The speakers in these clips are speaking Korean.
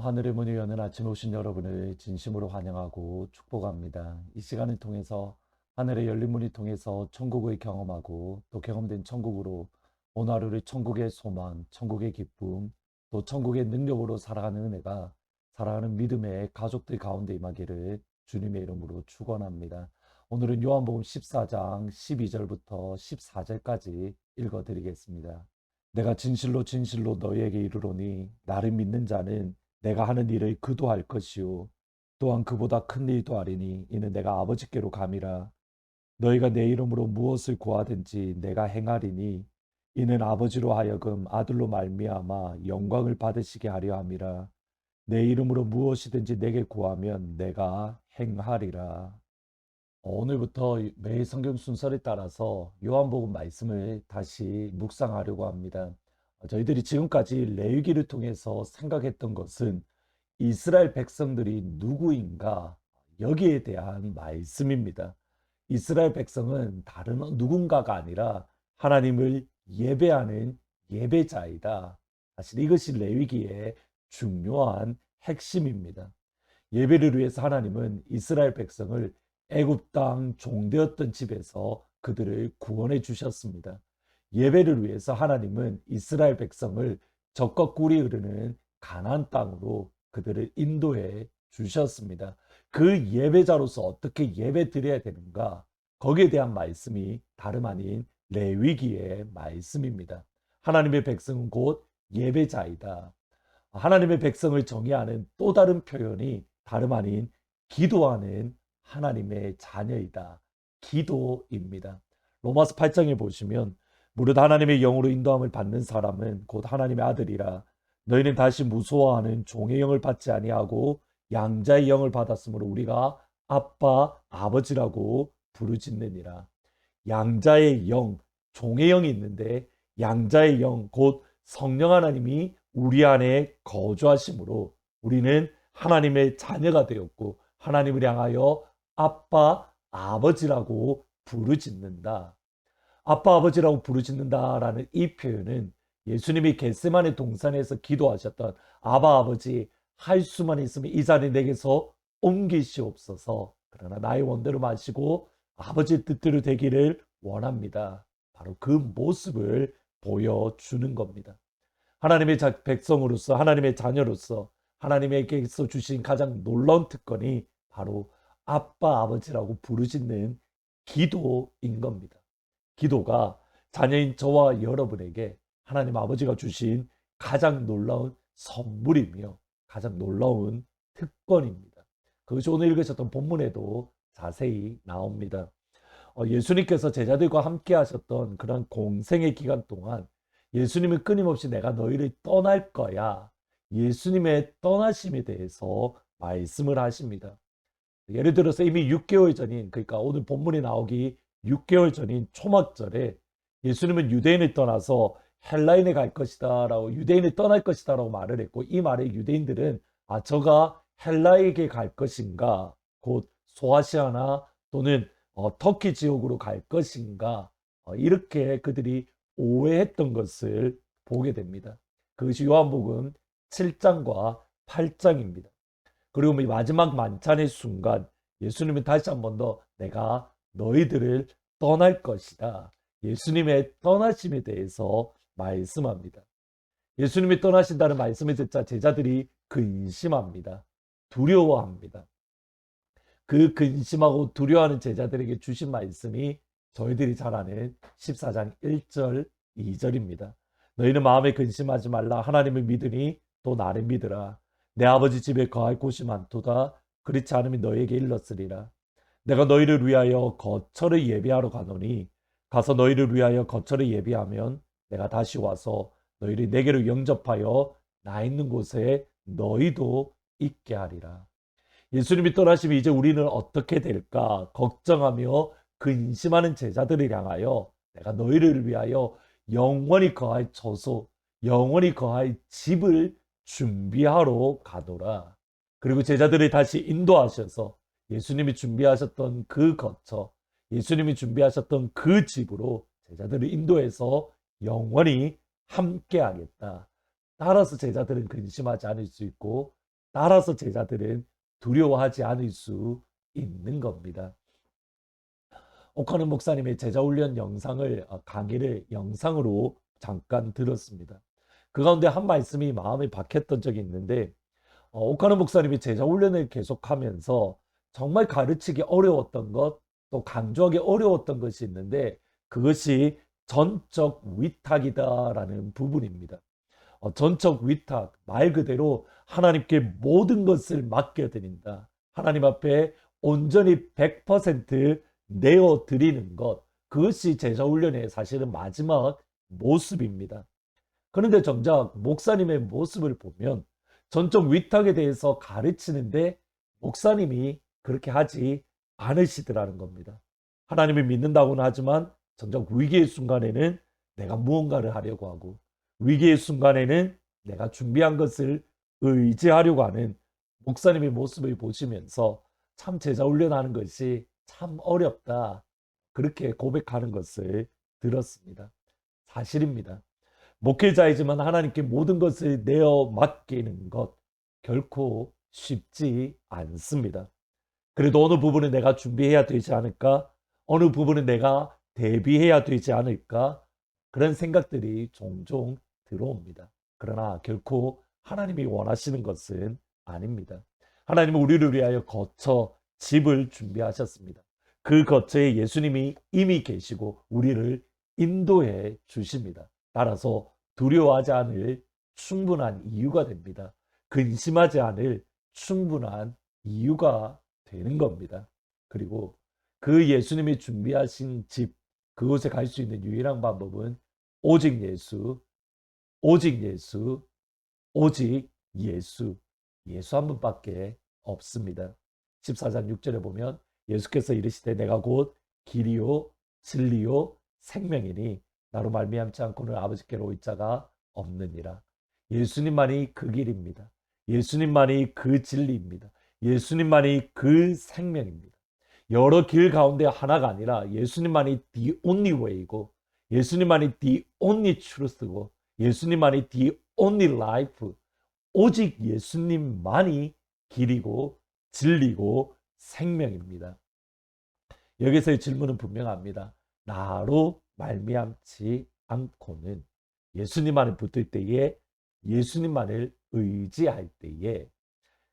하늘의 문을 여는 아침에 오신 여러분을 진심으로 환영하고 축복합니다. 이 시간을 통해서 하늘의 열린 문을 통해서 천국을 경험하고 또 경험된 천국으로 오늘 하루를 천국의 소망, 천국의 기쁨, 또 천국의 능력으로 살아가는 은혜가 사랑하는 믿음의 가족들 가운데 임하기를 주님의 이름으로 축원합니다. 오늘은 요한복음 14장 12절부터 14절까지 읽어드리겠습니다. 내가 진실로 진실로 너희에게 이르노니 나를 믿는 자는 내가 하는 일을 그도 할 것이요 또한 그보다 큰 일도 하리니 이는 내가 아버지께로 감이라. 너희가 내 이름으로 무엇을 구하든지 내가 행하리니 이는 아버지로 하여금 아들로 말미암아 영광을 받으시게 하려 함이라. 내 이름으로 무엇이든지 내게 구하면 내가 행하리라. 오늘부터 매일 성경 순서를 따라서 요한복음 말씀을 다시 묵상하려고 합니다. 저희들이 지금까지 레위기를 통해서 생각했던 것은 이스라엘 백성들이 누구인가 여기에 대한 말씀입니다. 이스라엘 백성은 다른 누군가가 아니라 하나님을 예배하는 예배자이다. 사실 이것이 레위기의 중요한 핵심입니다. 예배를 위해서 하나님은 이스라엘 백성을 애굽 땅 종되었던 집에서 그들을 구원해 주셨습니다. 예배를 위해서 하나님은 이스라엘 백성을 적과 꿀이 흐르는 가나안 땅으로 그들을 인도해 주셨습니다. 그 예배자로서 어떻게 예배 드려야 되는가? 거기에 대한 말씀이 다름 아닌 레위기의 말씀입니다. 하나님의 백성은 곧 예배자이다. 하나님의 백성을 정의하는 또 다른 표현이 다름 아닌 기도하는 하나님의 자녀이다. 기도입니다. 로마서 8장에 보시면 무릇 하나님의 영으로 인도함을 받는 사람은 곧 하나님의 아들이라. 너희는 다시 무소화하는 종의 영을 받지 아니하고 양자의 영을 받았으므로 우리가 아빠 아버지라고 부르짖느니라. 양자의 영, 종의 영이 있는데 양자의 영, 곧 성령 하나님이 우리 안에 거주하심으로 우리는 하나님의 자녀가 되었고 하나님을 향하여 아빠, 아버지라고 부르짖는다. 아빠, 아버지라고 부르짖는다라는 이 표현은 예수님이 겟세마네 동산에서 기도하셨던 아바 아버지 할 수만 있으면 이 자리 내게서 옮기시옵소서. 그러나 나의 원대로 마시고 아버지의 뜻대로 되기를 원합니다. 바로 그 모습을 보여주는 겁니다. 하나님의 백성으로서 하나님의 자녀로서 하나님에게서 주신 가장 놀라운 특권이 바로 아빠 아버지라고 부르짖는 기도인 겁니다. 기도가 자녀인 저와 여러분에게 하나님 아버지가 주신 가장 놀라운 선물이며 가장 놀라운 특권입니다. 그것이 오늘 읽으셨던 본문에도 자세히 나옵니다. 예수님께서 제자들과 함께 하셨던 그런 공생의 기간 동안 예수님은 끊임없이 내가 너희를 떠날 거야. 예수님의 떠나심에 대해서 말씀을 하십니다. 예를 들어서 이미 6개월 전인, 그러니까 오늘 본문에 나오기 6개월 전인 초막절에 예수님은 유대인을 떠나서 헬라인에 갈 것이다 라고, 유대인을 떠날 것이다 라고 말을 했고, 이 말에 유대인들은 저가 헬라에게 갈 것인가, 곧 소아시아나 또는 터키 지역으로 갈 것인가, 이렇게 그들이 오해했던 것을 보게 됩니다. 그것이 요한복음 7장과 8장입니다. 그리고 마지막 만찬의 순간 예수님은 다시 한 번 더 내가 너희들을 떠날 것이다. 예수님의 떠나심에 대해서 말씀합니다. 예수님이 떠나신다는 말씀을 듣자 제자들이 근심합니다. 두려워합니다. 그 근심하고 두려워하는 제자들에게 주신 말씀이 저희들이 잘 아는 14장 1절 2절입니다. 너희는 마음에 근심하지 말라. 하나님을 믿으니 또 나를 믿으라. 내 아버지 집에 거할 곳이 많도다. 그렇지 않으면 너희에게 일렀으리라. 내가 너희를 위하여 거처를 예비하러 가노니 가서 너희를 위하여 거처를 예비하면 내가 다시 와서 너희를 내게로 영접하여 나 있는 곳에 너희도 있게 하리라. 예수님이 떠나시면 이제 우리는 어떻게 될까 걱정하며 근심하는 제자들을 향하여 내가 너희를 위하여 영원히 거할 처소, 영원히 거할 집을 준비하러 가노라. 그리고 제자들을 다시 인도하셔서 예수님이 준비하셨던 그 거처, 예수님이 준비하셨던 그 집으로 제자들을 인도해서 영원히 함께 하겠다. 따라서 제자들은 근심하지 않을 수 있고 따라서 제자들은 두려워하지 않을 수 있는 겁니다. 오카는 목사님의 제자훈련 영상을 강의를 영상으로 잠깐 들었습니다. 그 가운데 한 말씀이 마음에 박혔던 적이 있는데 오카는 목사님이 제자훈련을 계속하면서 정말 가르치기 어려웠던 것, 또 강조하기 어려웠던 것이 있는데 그것이 전적 위탁이다라는 부분입니다. 전적 위탁, 말 그대로 하나님께 모든 것을 맡겨드린다. 하나님 앞에 온전히 100% 내어드리는 것, 그것이 제자훈련의 사실은 마지막 모습입니다. 그런데 정작 목사님의 모습을 보면 전적 위탁에 대해서 가르치는데 목사님이 그렇게 하지 않으시더라는 겁니다. 하나님을 믿는다고는 하지만 정작 위기의 순간에는 내가 무언가를 하려고 하고 위기의 순간에는 내가 준비한 것을 의지하려고 하는 목사님의 모습을 보시면서 참 제자 훈련하는 것이 참 어렵다. 그렇게 고백하는 것을 들었습니다. 사실입니다. 목회자이지만 하나님께 모든 것을 내어 맡기는 것 결코 쉽지 않습니다. 그래도 어느 부분은 내가 준비해야 되지 않을까? 어느 부분은 내가 대비해야 되지 않을까? 그런 생각들이 종종 들어옵니다. 그러나 결코 하나님이 원하시는 것은 아닙니다. 하나님은 우리를 위하여 거처, 집을 준비하셨습니다. 그 거처에 예수님이 이미 계시고 우리를 인도해 주십니다. 따라서 두려워하지 않을 충분한 이유가 됩니다. 근심하지 않을 충분한 이유가 되는 겁니다. 그리고 그 예수님이 준비하신 집, 그곳에 갈 수 있는 유일한 방법은 오직 예수, 오직 예수, 오직 예수, 예수 한 분밖에 없습니다. 14장 6절에 보면 예수께서 이르시되 내가 곧 길이요 진리요 생명이니 나로 말미암지 않고는 아버지께로 올 자가 없느니라. 예수님만이 그 길입니다. 예수님만이 그 진리입니다. 예수님만이 그 생명입니다. 여러 길 가운데 하나가 아니라 예수님만이 the only way이고 예수님만이 the only truth고 예수님만이 the only life, 오직 예수님만이 길이고 진리고 생명입니다. 여기서의 질문은 분명합니다. 나로 말미암지 않고는 예수님만을 붙들 때에 예수님만을 의지할 때에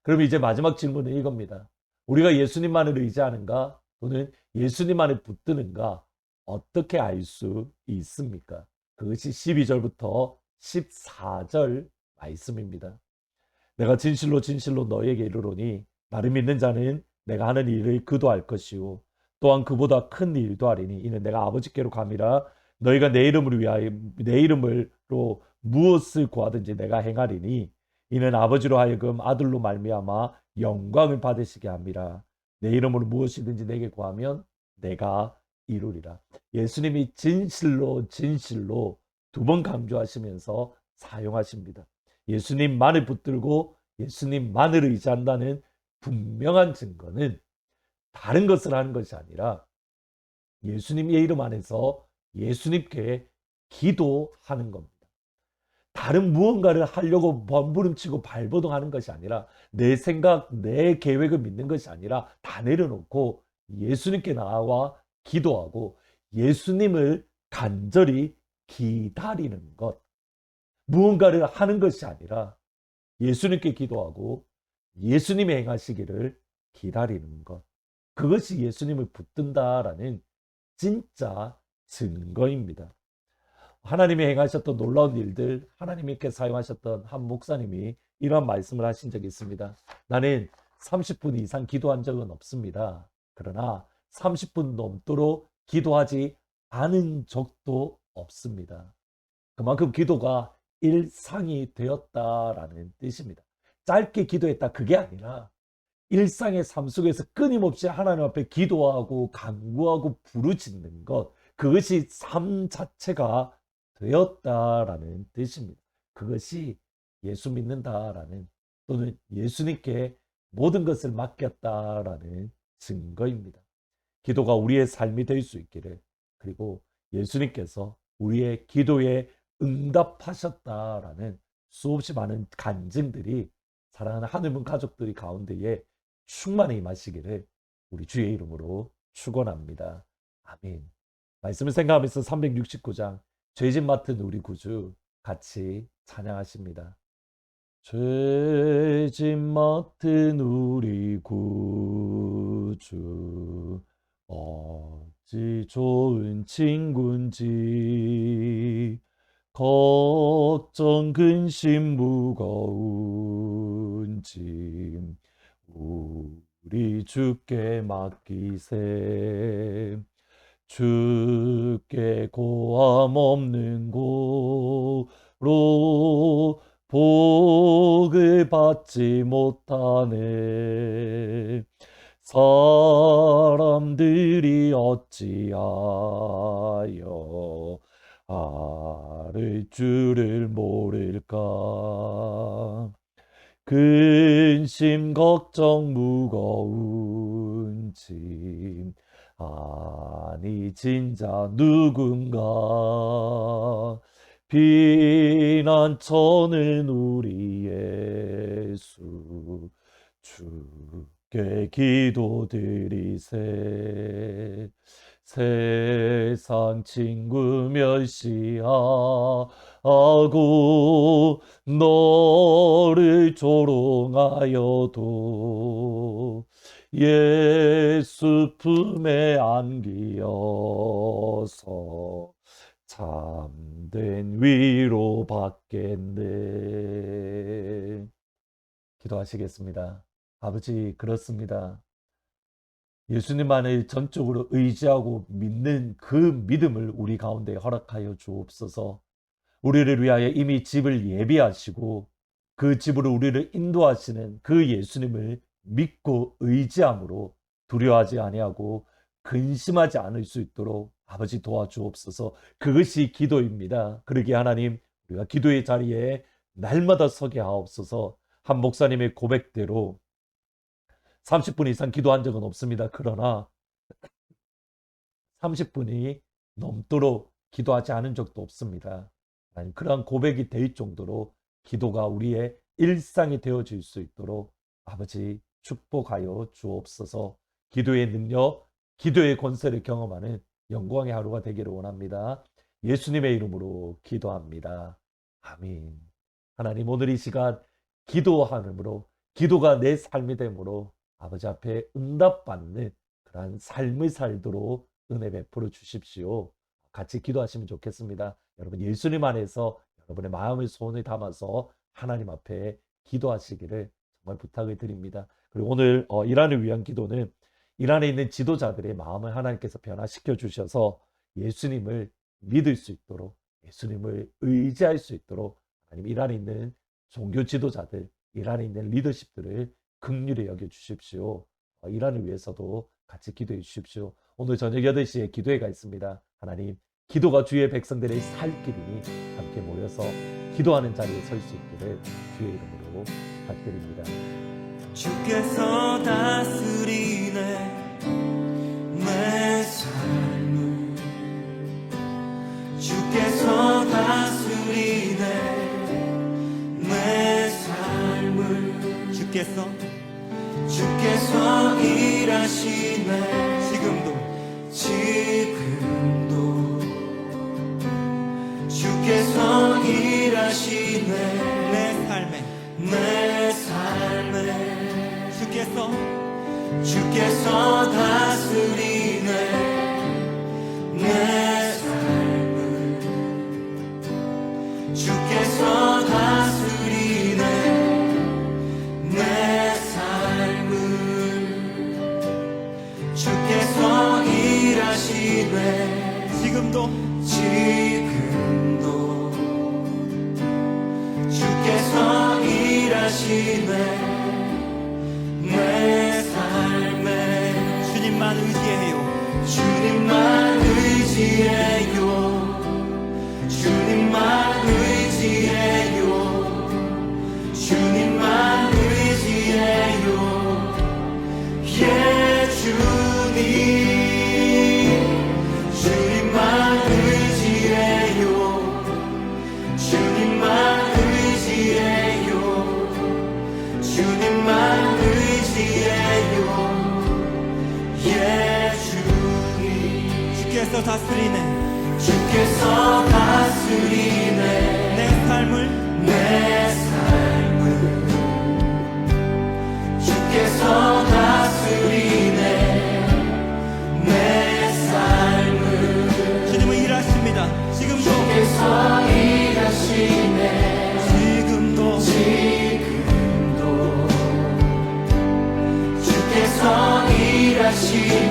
그럼 이제 마지막 질문은 이겁니다. 우리가 예수님만을 의지하는가 또는 예수님만을 붙드는가 어떻게 알 수 있습니까? 그것이 12절부터 14절 말씀입니다. 내가 진실로 진실로 너에게 이르노니 나를 믿는 자는 내가 하는 일을 그도 할 것이요 또한 그보다 큰 일도 하리니 이는 내가 아버지께로 감이라 너희가 내 이름을 위하여 내 이름으로 무엇을 구하든지 내가 행하리니 이는 아버지로 하여금 아들로 말미암아 영광을 받으시게 함이라. 내 이름으로 무엇이든지 내게 구하면 내가 이루리라. 예수님이 진실로 진실로 두 번 강조하시면서 사용하십니다. 예수님만을 붙들고 예수님만을 의지한다는 분명한 증거는 다른 것을 하는 것이 아니라 예수님의 이름 안에서 예수님께 기도하는 겁니다. 다른 무언가를 하려고 번부름치고 발버둥하는 것이 아니라 내 생각, 내 계획을 믿는 것이 아니라 다 내려놓고 예수님께 나와 기도하고 예수님을 간절히 기다리는 것. 무언가를 하는 것이 아니라 예수님께 기도하고 예수님이 행하시기를 기다리는 것. 그것이 예수님을 붙든다라는 진짜 증거입니다. 하나님이 행하셨던 놀라운 일들, 하나님께 사용하셨던 한 목사님이 이런 말씀을 하신 적이 있습니다. 나는 30분 이상 기도한 적은 없습니다. 그러나 30분 넘도록 기도하지 않은 적도 없습니다. 그만큼 기도가 일상이 되었다라는 뜻입니다. 짧게 기도했다 그게 아니라 일상의 삶 속에서 끊임없이 하나님 앞에 기도하고 간구하고 부르짖는 것, 그것이 삶 자체가 되었다라는 뜻입니다. 그것이 예수 믿는다라는 또는 예수님께 모든 것을 맡겼다라는 증거입니다. 기도가 우리의 삶이 될 수 있기를, 그리고 예수님께서 우리의 기도에 응답하셨다라는 수없이 많은 간증들이 사랑하는 하늘문 가족들이 가운데에 충만히 임하시기를 우리 주의 이름으로 축원합니다. 아멘. 말씀을 생각하면서 369장 죄짐 맡은 우리 구주 같이 찬양하십니다. 죄짐 맡은 우리 구주 어찌 좋은 친군지 걱정 근심 무거운 짐 우리 주께 맡기세. 주께 고함 없는 고로 복을 받지 못하네. 사람들이 어찌하여 알을 줄을 모를까. 근심 걱정 무거운 짐 아니 진짜 누군가 피난처는 우리 예수 주께 기도드리세. 세상 친구 멸시하고 너를 조롱하여도 예수 품에 안기어서 참된 위로 받겠네. 기도하시겠습니다. 아버지, 그렇습니다. 예수님만을 전적으로 의지하고 믿는 그 믿음을 우리 가운데 허락하여 주옵소서. 우리를 위하여 이미 집을 예비하시고 그 집으로 우리를 인도하시는 그 예수님을 믿고 의지함으로 두려워하지 아니하고 근심하지 않을 수 있도록 아버지 도와주옵소서. 그것이 기도입니다. 그러기에 하나님, 우리가 기도의 자리에 날마다 서게 하옵소서. 한 목사님의 고백대로 30분 이상 기도한 적은 없습니다. 그러나 30분이 넘도록 기도하지 않은 적도 없습니다. 아니, 그러한 고백이 될 정도로 기도가 우리의 일상이 되어질 수 있도록 아버지 축복하여 주옵소서. 기도의 능력, 기도의 권세를 경험하는 영광의 하루가 되기를 원합니다. 예수님의 이름으로 기도합니다. 아멘. 하나님, 오늘 이 시간 기도함으로, 기도가 내 삶이 되므로 아버지 앞에 응답받는 그러한 삶을 살도록 은혜 베풀어 주십시오. 같이 기도하시면 좋겠습니다. 여러분, 예수님 안에서 여러분의 마음의 소원을 담아서 하나님 앞에 기도하시기를 정말 부탁을 드립니다. 그리고 오늘 이란을 위한 기도는 이란에 있는 지도자들의 마음을 하나님께서 변화시켜 주셔서 예수님을 믿을 수 있도록, 예수님을 의지할 수 있도록 하나님 이란에 있는 종교 지도자들, 이란에 있는 리더십들을 긍휼히 여겨 주십시오. 이란을 위해서도 같이 기도해 주십시오. 오늘 저녁 8시에 기도회가 있습니다. 하나님, 기도가 주의 백성들의 살 길이니 함께 모여서 기도하는 자리에 설 수 있기를 주의 이름으로 부탁드립니다. 주께서 다스리네 내 삶을. 주께서 다스리네 내 삶을. 주께서 일하시네 지금도 주께서 일하시네 내 삶에 주께서 다스리네 내 삶을. 주께서 다스리네 내 삶을. 주께서 일하시네 지금도 주께서 일하시네 내 삶에. 주님만 의지해요. 주님만 의지해요. 주님만 의지해요. 주님만 의지해요. 예 주님. 주님만 의지해요. 주님만 의지해요. 주께서 다스리네. 주께서 다스리네 내 삶을 내 삶을 주께서 다스리네 내 삶을 주님은 일하십니다. 지금도 주께서 일하시네 지금도 주께서 일하시네